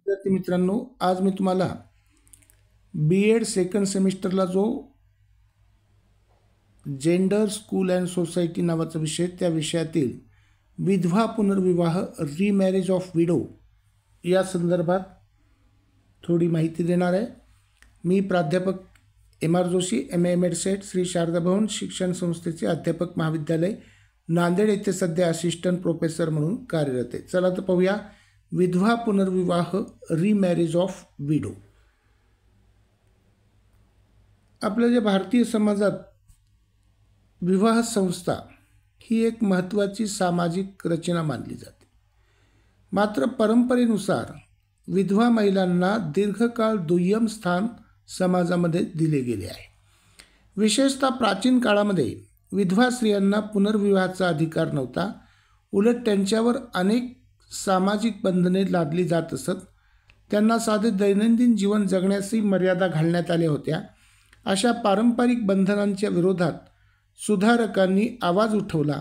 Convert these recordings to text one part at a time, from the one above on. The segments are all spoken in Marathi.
विद्यार्थी मित्रांनो, आज मी तुम्हाला B.Ed सेकंड सेमिस्टरला जो जेंडर स्कूल अँड सोसायटी नावाचा विषय, त्या विषयातील विधवा पुनर्विवाह रिमॅरेज ऑफ विडो या संदर्भात थोडी माहिती देणार आहे। मी प्राध्यापक M.R. Joshi, MA Ed Shri Sharada Bhavan शिक्षण संस्थेचे अध्यापक महाविद्यालय नांदेड येथे सध्या असिस्टंट प्रोफेसर म्हणून कार्यरत आहे। चला तर पाहूया विधवा पुनर्विवाह रिमॅरेज ऑफ विडो। आपल्या जे भारतीय समाजात विवाह संस्था ही एक महत्त्वाची सामाजिक रचना मानली जाते। मात्र परंपरेनुसार विधवा महिलांना दीर्घकाळ दुय्यम स्थान समाजामध्ये दिले गेले आहे। विशेषतः प्राचीन काळामध्ये विधवा स्त्रियांना पुनर्विवाहाचा अधिकार नव्हता। उलट त्यांच्यावर अनेक सामाजिक बंधने लादली जात असत। त्यांना साधे दैनंदिन जीवन जगण्याची मर्यादा घालण्यात आल्या होत्या। अशा पारंपरिक बंधनांच्या विरोधात सुधारकांनी आवाज उठवला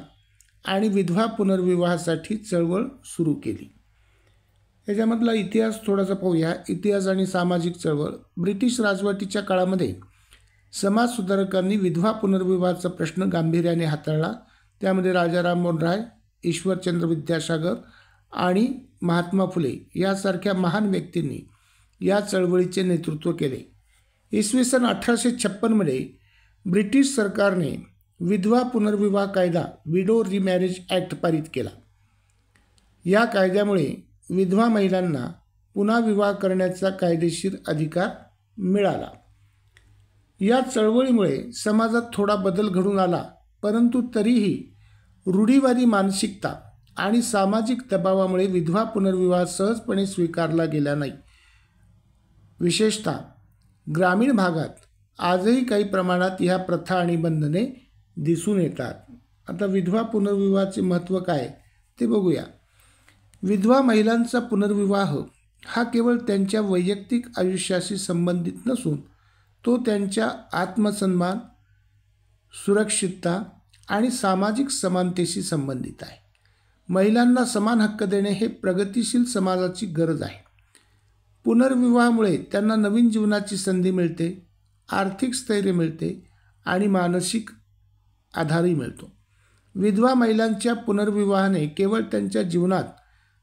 आणि विधवा पुनर्विवाहासाठी चळवळ सुरू केली। याच्यामधला इतिहास थोडासा पाहूया। इतिहास आणि सामाजिक चळवळ। ब्रिटिश राजवटीच्या काळामध्ये समाज सुधारकांनी विधवा पुनर्विवाहाचा प्रश्न गांभीर्याने हाताळला। त्यामध्ये राजा राममोहन राय, ईश्वरचंद्र विद्यासागर आणि महात्मा फुले यासारख्या महान व्यक्तींनी या चळवळीचे नेतृत्व केले। इसवी सन 1856 मध्ये ब्रिटिश सरकारने विधवा पुनर्विवाह कायदा विडो रिमॅरेज ॲक्ट पारित केला। या कायद्यामुळे विधवा महिलांना पुन्हा विवाह करण्याचा कायदेशीर अधिकार मिळाला। या चळवळीमुळे समाजात थोडा बदल घडून आला, परंतु तरीही रूढीवादी मानसिकता आणि सामाजिक दबावामुळे विधवा पुनर्विवाह सहजपणे स्वीकारला गेला नाही। विशेषतः ग्रामीण भागात आजही काही प्रमाणात ह्या प्रथा आणि बंधने दिसून येतात। आता विधवा पुनर्विवाहाचे महत्त्व काय ते बघूया। विधवा महिलांचा पुनर्विवाह हा केवळ त्यांच्या वैयक्तिक आयुष्याशी संबंधित नसून तो त्यांच्या आत्मसन्मान, सुरक्षितता आणि सामाजिक समानतेशी संबंधित आहे। महिलांना समान हक्क देणे हे प्रगतिशील समाजाची गरज आहे। पुनर्विवाहामुळे त्यांना नवीन जीवनाची संधी मिळते, आर्थिक स्थैर्य मिळते आणि मानसिक आधारही मिळतो। विधवा महिलांच्या पुनर्विवाहाने केवळ त्यांच्या जीवनात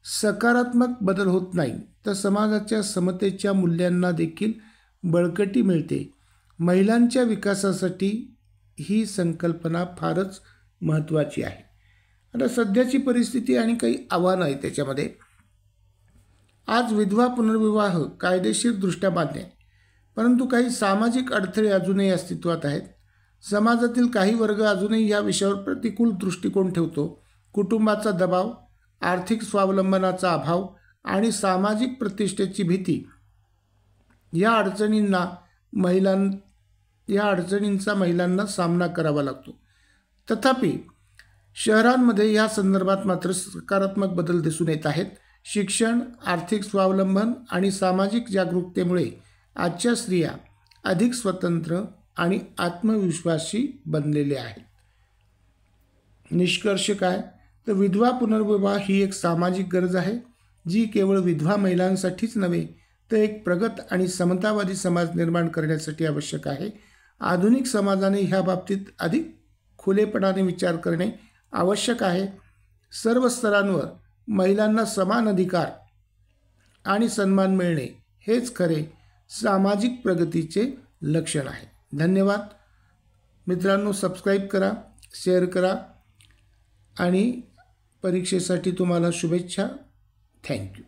सकारात्मक बदल होत नाही, तर समाजाच्या समतेच्या मूल्यांना देखील बळकटी मिळते। महिलांच्या विकासासाठी ही संकल्पना फारच महत्त्वाची आहे। आता सध्याची परिस्थिती आणि काही आव्हानं आहेत त्याच्यामध्ये। आज विधवा पुनर्विवाह कायदेशीरदृष्ट्या मान्य आहे, परंतु काही सामाजिक अडथळे अजूनही अस्तित्वात आहेत। समाजातील काही वर्ग अजूनही या विषयावर प्रतिकूल दृष्टिकोन ठेवतो। कुटुंबाचा दबाव, आर्थिक स्वावलंबनाचा अभाव आणि सामाजिक प्रतिष्ठेची भीती या अडचणींचा महिलांना सामना करावा लागतो। तथापि शहरांमध्ये या संदर्भात मात्र सकारात्मक बदल दिसून येत आहेत। शिक्षण, आर्थिक स्वावलंबन आणि सामाजिक जागरूकतेमुळे आजच्या स्त्रिया अधिक स्वतंत्र आणि आत्मविश्वासी बनलेले आहेत। निष्कर्ष काय तर विधवा पुनर्विवाह ही एक सामाजिक गरज आहे, जी केवळ विधवा महिलांसाठीच नव्हे तर एक प्रगत आणि समतावादी समाज निर्माण करण्यासाठी आवश्यक आहे। आधुनिक समाजाने ह्या बाबतीत अधिक खुलेपणाने विचार करणे आवश्यक आहे। सर्व स्तरांवर महिलांना समान अधिकार आणि सन्मान मिळणे हेच खरे सामाजिक प्रगतीचे लक्षण आहे। धन्यवाद मित्रांनो, सबस्क्राईब करा, शेअर करा आणि परीक्षेसाठी तुम्हाला शुभेच्छा। थँक्यू।